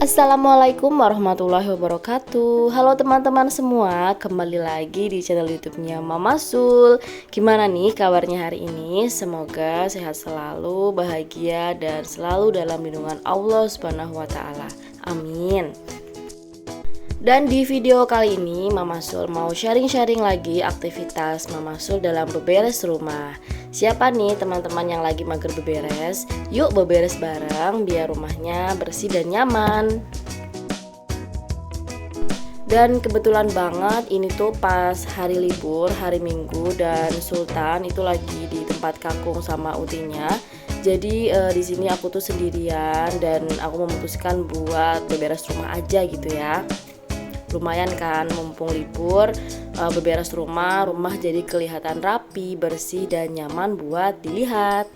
Assalamualaikum warahmatullahi wabarakatuh. Halo teman-teman semua, kembali lagi di channel YouTube-nya Mama Sul. Gimana nih kabarnya hari ini? Semoga sehat selalu, bahagia dan selalu dalam lindungan Allah Subhanahu wa taala. Amin. Dan di video kali ini Mama Sul mau sharing-sharing lagi aktivitas Mama Sul dalam beberes rumah. Siapa nih teman-teman yang lagi mager beberes? Yuk beberes bareng biar rumahnya bersih dan nyaman. Dan kebetulan banget ini tuh pas hari libur, hari Minggu, dan Sultan itu lagi di tempat kakung sama utinya. Jadi di sini aku tuh sendirian dan aku memutuskan buat beberes rumah aja gitu ya. Lumayan kan, mumpung libur, beberes rumah jadi kelihatan rapi, bersih dan nyaman buat dilihat.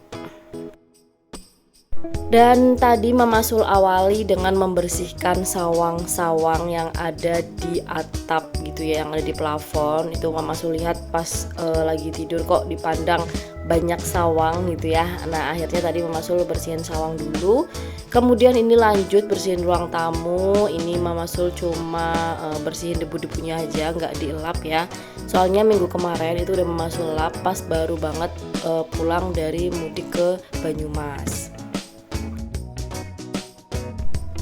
Dan tadi Mama Sul awali dengan membersihkan sawang-sawang yang ada di atap gitu ya, yang ada di plafon. Itu Mama Sul lihat pas lagi tidur kok dipandang banyak sawang gitu ya. Nah akhirnya tadi Mama Sul bersihin sawang dulu. Kemudian ini lanjut bersihin ruang tamu. Ini Mama Sul cuma bersihin debu-debunya aja, nggak dielap ya. Soalnya minggu kemarin itu udah Mama Sul lap pas baru banget pulang dari mudik ke Banyumas.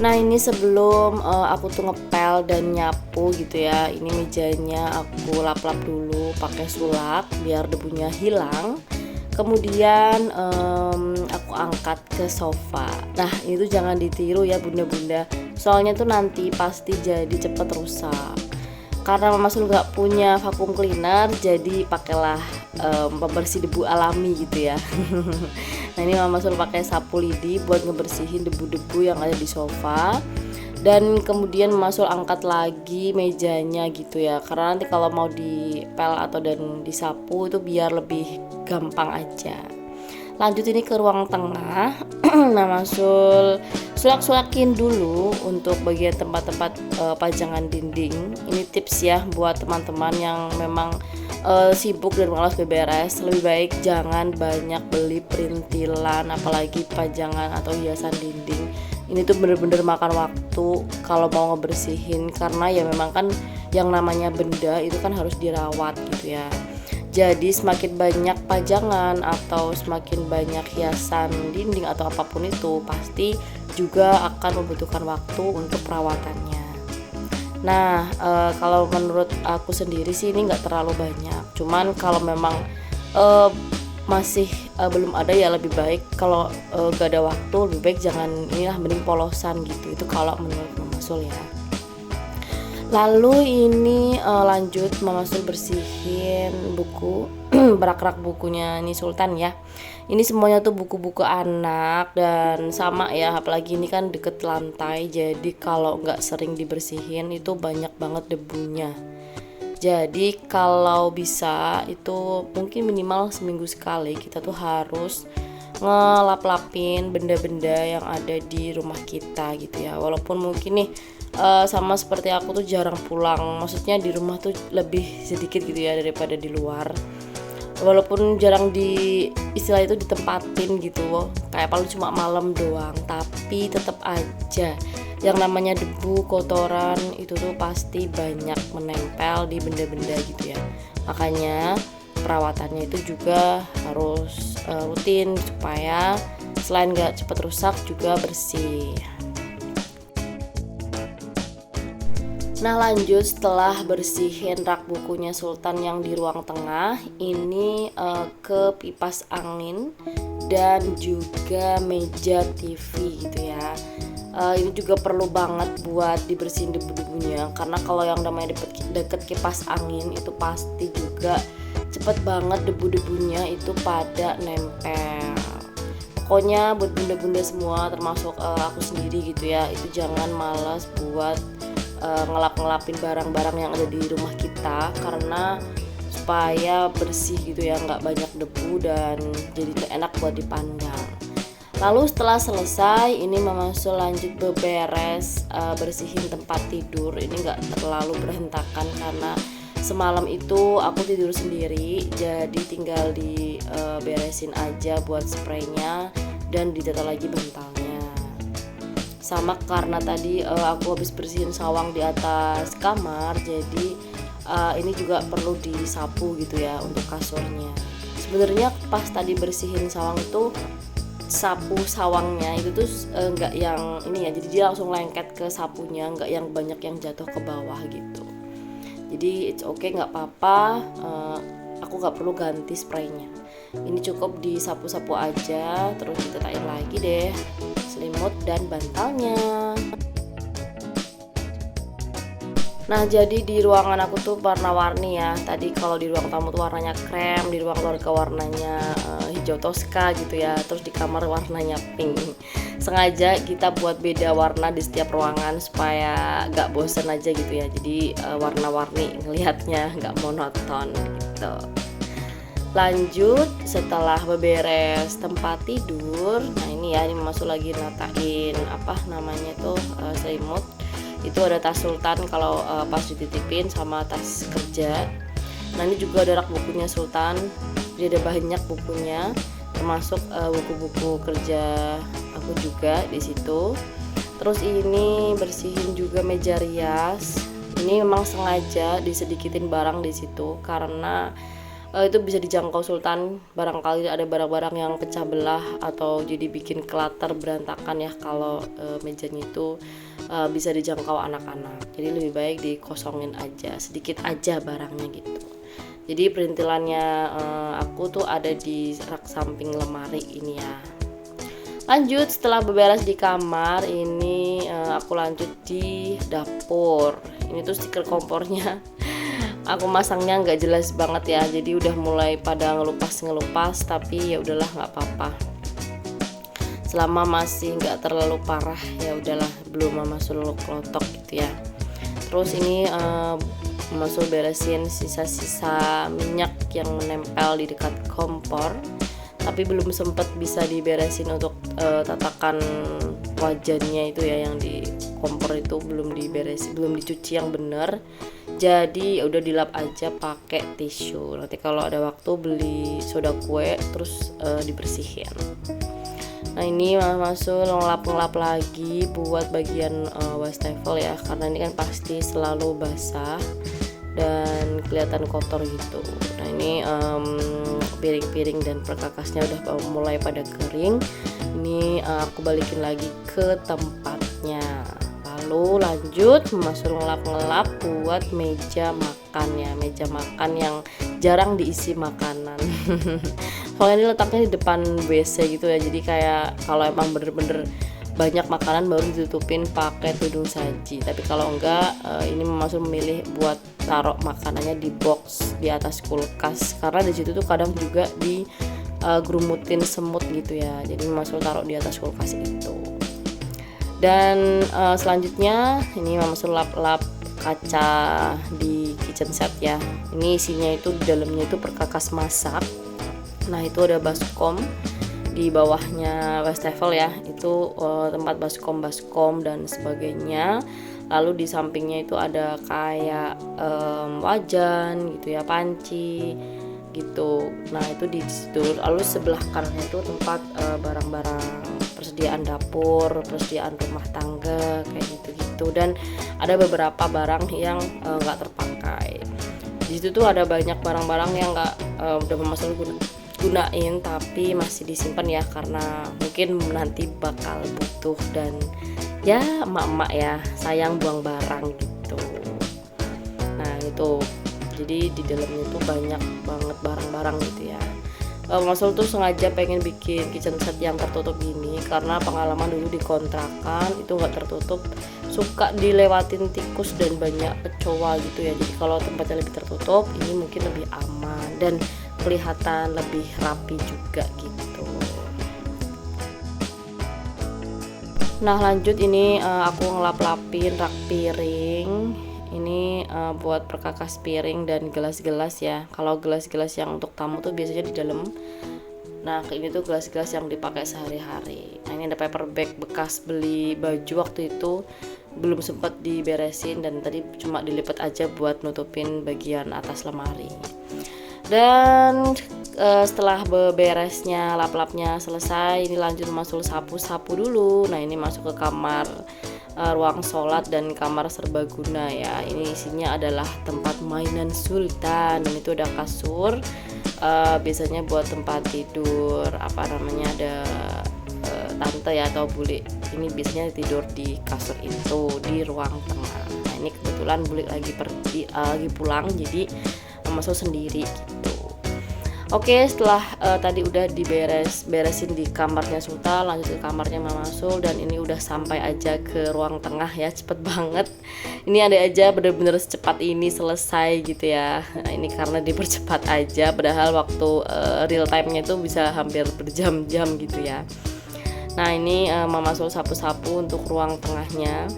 Nah ini sebelum aku tuh ngepel dan nyapu gitu ya, ini mejanya aku lap-lap dulu pakai sulap biar debunya hilang. Kemudian aku angkat ke sofa. Nah itu jangan ditiru ya bunda-bunda, soalnya tuh nanti pasti jadi cepet rusak. Karena Mama Sul nggak punya vacuum cleaner, jadi pakailah pembersih debu alami gitu ya. Nah ini Mama Sul pakai sapu lidi buat ngebersihin debu-debu yang ada di sofa. Dan kemudian Mama Sul angkat lagi mejanya gitu ya, karena nanti kalau mau dipel atau dan disapu itu biar lebih gampang aja. Lanjut ini ke ruang tengah. Nah Mama Sul sulak-sulakin dulu untuk bagian tempat-tempat pajangan dinding. Ini tips ya buat teman-teman yang memang sibuk dan malas beberes. Lebih baik jangan banyak beli perintilan, apalagi pajangan atau hiasan dinding. Ini tuh bener-bener makan waktu kalau mau ngebersihin, karena ya memang kan yang namanya benda itu kan harus dirawat gitu ya. Jadi semakin banyak pajangan atau semakin banyak hiasan dinding atau apapun itu pasti juga akan membutuhkan waktu untuk perawatannya. Nah kalau menurut aku sendiri sih ini nggak terlalu banyak. Cuman kalau memang masih belum ada ya lebih baik kalau gak ada waktu, lebih baik jangan inilah, mending polosan gitu. Itu kalau menurut Mama Sul ya. Lalu ini lanjut Mama Sul bersihin buku berak-rak bukunya nih Sultan ya. Ini semuanya tuh buku-buku anak dan sama ya, apalagi ini kan deket lantai, jadi kalau nggak sering dibersihin itu banyak banget debunya. Jadi kalau bisa itu mungkin minimal seminggu sekali kita tuh harus ngelap-lapin benda-benda yang ada di rumah kita gitu ya. Walaupun mungkin nih sama seperti aku tuh jarang pulang, maksudnya di rumah tuh lebih sedikit gitu ya daripada di luar. Walaupun jarang di istilah itu ditempatin gitu, kayak paling cuma malam doang, tapi tetap aja yang namanya debu, kotoran itu tuh pasti banyak menempel di benda-benda gitu ya. Makanya perawatannya itu juga harus rutin supaya selain gak cepet rusak juga bersih. Nah lanjut setelah bersihin rak bukunya Sultan yang di ruang tengah, ini ke kipas angin dan juga meja TV gitu ya. Ini juga perlu banget buat dibersihin debu-debunya, karena kalau yang namanya deket kipas angin itu pasti juga cepet banget debu-debunya itu pada nempel. Pokoknya buat bunda-bunda semua termasuk aku sendiri gitu ya, itu jangan malas buat ngelap-ngelapin barang-barang yang ada di rumah kita, karena supaya bersih gitu ya, nggak banyak debu dan jadi enak buat dipandang. Lalu setelah selesai ini Mama Sul lanjut beberes, bersihin tempat tidur. Ini nggak terlalu berantakan karena semalam itu aku tidur sendiri, jadi tinggal diberesin aja buat spraynya dan ditata lagi bantalnya. sama karena tadi aku habis bersihin sawang di atas kamar, jadi ini juga perlu disapu gitu ya untuk kasurnya. Sebenarnya pas tadi bersihin sawang itu sapu sawangnya itu tuh nggak yang ini ya, jadi dia langsung lengket ke sapunya, nggak yang banyak yang jatuh ke bawah gitu. Jadi it's okay, nggak apa-apa, aku nggak perlu ganti spraynya. Ini cukup disapu-sapu aja, terus ditetain lagi deh selimut dan bantalnya. Nah, jadi di ruangan aku tuh warna-warni ya. Tadi kalau di ruang tamu tuh warnanya krem, di ruang keluarga warnanya hijau toska gitu ya. Terus di kamar warnanya pink. Sengaja kita buat beda warna di setiap ruangan supaya gak bosen aja gitu ya. Jadi warna-warni ngelihatnya gak monoton gitu. Lanjut setelah beberes tempat tidur. Nah ini ya, ini masuk lagi natain apa namanya tuh selimut. Itu ada tas sultan kalau pas dititipin sama tas kerja. Nah ini juga ada rak bukunya sultan, jadi ada banyak bukunya, termasuk buku-buku kerja aku juga di situ. Terus ini bersihin juga meja rias. Ini memang sengaja disedikitin barang di situ karena itu bisa dijangkau sultan, barangkali ada barang-barang yang pecah belah atau jadi bikin clutter berantakan ya kalau mejanya itu bisa dijangkau anak-anak. Jadi lebih baik dikosongin aja, sedikit aja barangnya gitu. Jadi perintilannya aku tuh ada di rak samping lemari ini ya. Lanjut setelah beberes di kamar ini aku lanjut di dapur. Ini tuh stiker kompornya aku masangnya nggak jelas banget ya, jadi udah mulai pada ngelupas tapi ya udahlah nggak apa-apa, selama masih nggak terlalu parah ya udahlah, belum masuk klotok gitu ya. Terus ini masuk beresin sisa-sisa minyak yang menempel di dekat kompor, tapi belum sempet bisa diberesin untuk tatakan wajannya itu ya, yang di kompor itu belum diberesin, belum dicuci yang bener. Jadi ya udah dilap aja pakai tisu. Nanti kalau ada waktu beli soda kue terus dibersihin. Nah ini masuk ngelap lagi buat bagian wastafel ya, karena ini kan pasti selalu basah dan kelihatan kotor gitu. Nah ini piring-piring dan perkakasnya udah mulai pada kering. Ini aku balikin lagi ke tempatnya. Lalu lanjut masuk ngelap buat meja makan ya, meja makan yang jarang diisi makanan. Soalnya ini letaknya di depan WC gitu ya, jadi kayak kalau emang bener-bener banyak makanan baru ditutupin pakai tudung saji. Tapi kalau enggak, ini masuk memilih buat taruh makanannya di box di atas kulkas, karena di situ tuh kadang juga di gerumutin semut gitu ya. Jadi masuk taruh di atas kulkas itu. Dan selanjutnya ini masuk lap kaca di kitchen set ya. Ini isinya itu di dalamnya itu perkakas masak. Nah itu ada baskom di bawahnya wastafel ya, itu tempat baskom dan sebagainya. Lalu di sampingnya itu ada kayak wajan gitu ya, panci gitu. Nah itu di situ. Lalu sebelah kanannya itu tempat barang-barang persediaan dapur, persediaan rumah tangga kayak gitu-gitu. Dan ada beberapa barang yang nggak terpakai. Di situ tuh ada banyak barang-barang yang nggak udah masuk gunain tapi masih disimpan ya, karena mungkin nanti bakal butuh dan ya emak-emak ya sayang buang barang gitu. Nah itu jadi di dalamnya tuh banyak banget barang-barang gitu ya. Mas Ul tuh sengaja pengen bikin kitchen set yang tertutup gini karena pengalaman dulu di kontrakan itu nggak tertutup, suka dilewatin tikus dan banyak kecoa gitu ya. Jadi kalau tempatnya lebih tertutup ini mungkin lebih aman dan kelihatan lebih rapi juga gitu. Nah lanjut ini aku ngelap-lapin rak piring. Ini buat perkakas piring dan gelas-gelas ya. Kalau gelas-gelas yang untuk tamu tuh biasanya di dalam. Nah ini tuh gelas-gelas yang dipakai sehari-hari. Nah ini ada paper bag bekas beli baju waktu itu, belum sempat diberesin dan tadi cuma dilipat aja buat nutupin bagian atas lemari. Dan setelah beberesnya lap-lapnya selesai, ini lanjut masuk sapu-sapu dulu. Nah ini masuk ke kamar ruang sholat dan kamar serbaguna ya. Ini isinya adalah tempat mainan Sultan, dan itu ada kasur, biasanya buat tempat tidur apa namanya, ada tante ya atau bule. Ini biasanya tidur di kasur itu di ruang tengah. Nah ini kebetulan bule lagi lagi pulang, jadi masuk sendiri gitu. Oke, setelah tadi udah beresin di kamarnya Sultan, lanjut ke kamarnya Mama Sul, dan ini udah sampai aja ke ruang tengah ya, cepet banget. Ini ada aja bener-bener secepat ini selesai gitu ya. Nah ini karena dipercepat aja, padahal waktu real time-nya itu bisa hampir berjam-jam gitu ya. Nah ini Mama Sul sapu-sapu untuk ruang tengahnya.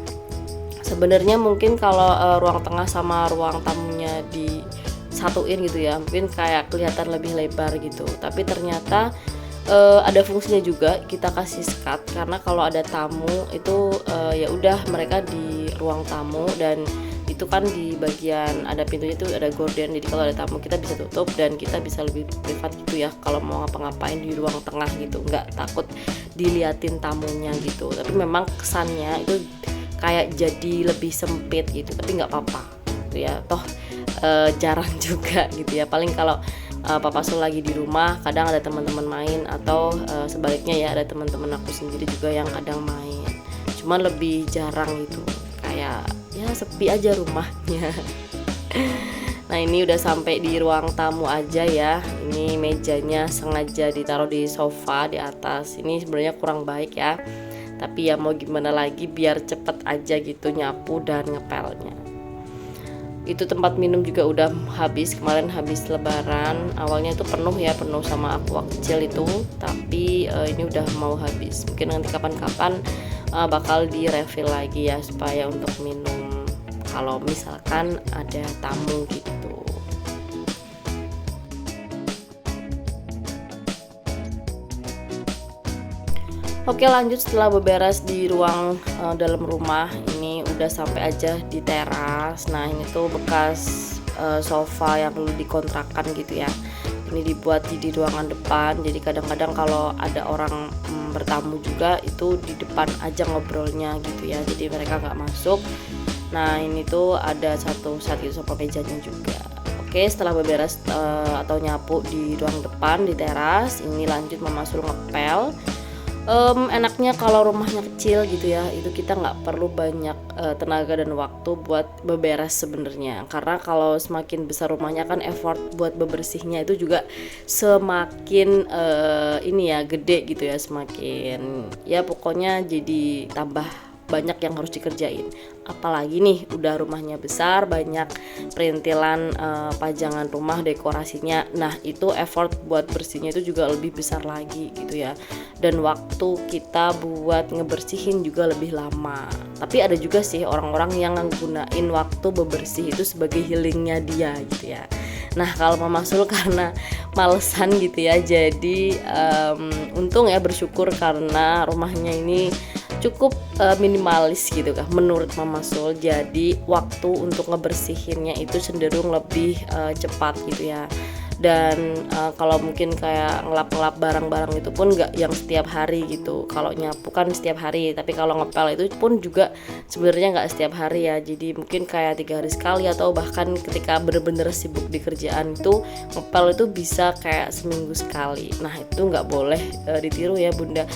Sebenarnya mungkin kalau ruang tengah sama ruang tamunya disatuin gitu ya, mungkin kayak kelihatan lebih lebar gitu, tapi ternyata ada fungsinya juga, kita kasih sekat karena kalau ada tamu itu ya udah mereka di ruang tamu, dan itu kan di bagian ada pintunya itu ada gorden, jadi kalau ada tamu kita bisa tutup dan kita bisa lebih privat gitu ya kalau mau ngapa-ngapain di ruang tengah gitu, nggak takut diliatin tamunya gitu. Tapi memang kesannya itu kayak jadi lebih sempit gitu, tapi nggak apa-apa gitu ya, toh jarang juga gitu ya. Paling kalau Papa Sul lagi di rumah kadang ada teman-teman main, atau sebaliknya ya ada teman-teman aku sendiri juga yang kadang main, cuman lebih jarang gitu, kayak ya sepi aja rumahnya. Nah ini udah sampai di ruang tamu aja ya. Ini mejanya sengaja ditaruh di sofa di atas, ini sebenarnya kurang baik ya, tapi ya mau gimana lagi, biar cepet aja gitu nyapu dan ngepelnya. Itu tempat minum juga udah habis, kemarin habis lebaran, awalnya itu penuh ya, penuh sama aqua kecil itu, tapi ini udah mau habis. Mungkin nanti kapan-kapan bakal di refill lagi ya, supaya untuk minum kalau misalkan ada tamu gitu. Oke, lanjut setelah beberes di ruang dalam rumah, ini udah sampai aja di teras. Nah ini tuh bekas sofa yang dulu dikontrakan gitu ya, ini dibuat di ruangan depan, jadi kadang-kadang kalau ada orang bertamu juga itu di depan aja ngobrolnya gitu ya, jadi mereka nggak masuk. Nah ini tuh ada satu set gitu sofa mejanya juga. Oke, setelah beberes atau nyapu di ruang depan di teras, ini lanjut Mama Sul ngepel. Enaknya kalau rumahnya kecil gitu ya, itu kita nggak perlu banyak tenaga dan waktu buat beberes sebenarnya, karena kalau semakin besar rumahnya kan effort buat bebersihnya itu juga semakin ini ya gede gitu ya, semakin ya pokoknya jadi tambah banyak yang harus dikerjain. Apalagi nih udah rumahnya besar, banyak perintilan pajangan rumah, dekorasinya. Nah itu effort buat bersihnya itu juga lebih besar lagi gitu ya, dan waktu kita buat ngebersihin juga lebih lama. Tapi ada juga sih orang-orang yang nggunain waktu bebersih itu sebagai healingnya dia gitu ya. Nah kalau Mama Sul karena malesan gitu ya, jadi untung ya, bersyukur karena rumahnya ini cukup minimalis gitu kan menurut Mama Sul, jadi waktu untuk ngebersihinnya itu cenderung lebih cepat gitu ya. Dan kalau mungkin kayak ngelap-ngelap barang-barang itu pun nggak yang setiap hari gitu, kalau nyapu kan setiap hari, tapi kalau ngepel itu pun juga sebenarnya nggak setiap hari ya, jadi mungkin kayak 3 hari sekali, atau bahkan ketika bener-bener sibuk di kerjaan itu ngepel itu bisa kayak seminggu sekali. Nah itu nggak boleh ditiru ya Bunda.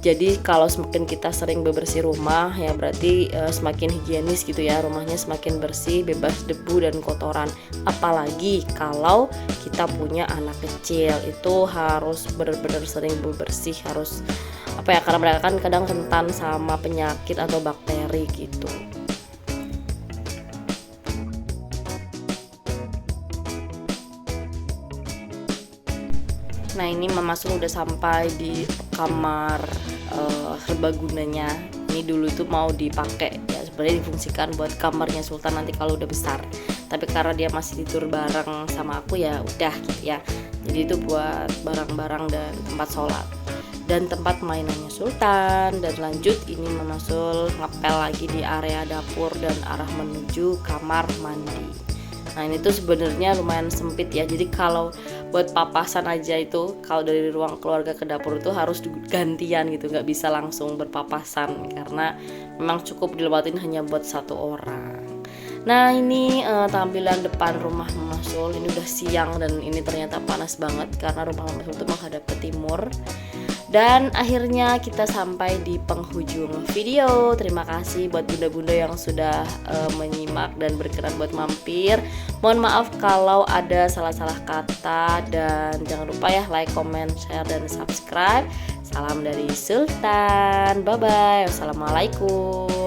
Jadi kalau semakin kita sering bebersih rumah ya berarti semakin higienis gitu ya, rumahnya semakin bersih, bebas debu dan kotoran. Apalagi kalau kita punya anak kecil, itu harus benar-benar sering bebersih, harus apa ya, karena mereka kan kadang rentan sama penyakit atau bakteri gitu. Nah ini Mama Sul udah sampai di kamar serbagunanya. Ini dulu itu mau dipakai ya, sebenarnya difungsikan buat kamarnya Sultan nanti kalau udah besar, tapi karena dia masih tidur bareng sama aku ya udah gitu ya, jadi itu buat barang-barang dan tempat sholat dan tempat mainannya Sultan. Dan lanjut ini Mama Sul ngepel lagi di area dapur dan arah menuju kamar mandi. Nah ini tuh sebenarnya lumayan sempit ya, jadi kalau buat papasan aja itu kalau dari ruang keluarga ke dapur itu harus gantian gitu, nggak bisa langsung berpapasan karena memang cukup dilewatin hanya buat satu orang. Nah ini tampilan depan rumah Mama Sul. Ini udah siang dan ini ternyata panas banget karena rumah Mama Sul itu menghadap ke timur. Dan akhirnya kita sampai di penghujung video. Terima kasih buat bunda-bunda yang sudah menyimak dan berkenan buat mampir. Mohon maaf kalau ada salah-salah kata, dan jangan lupa ya like, comment, share, dan subscribe. Salam dari Sultan. Bye bye. Wassalamualaikum.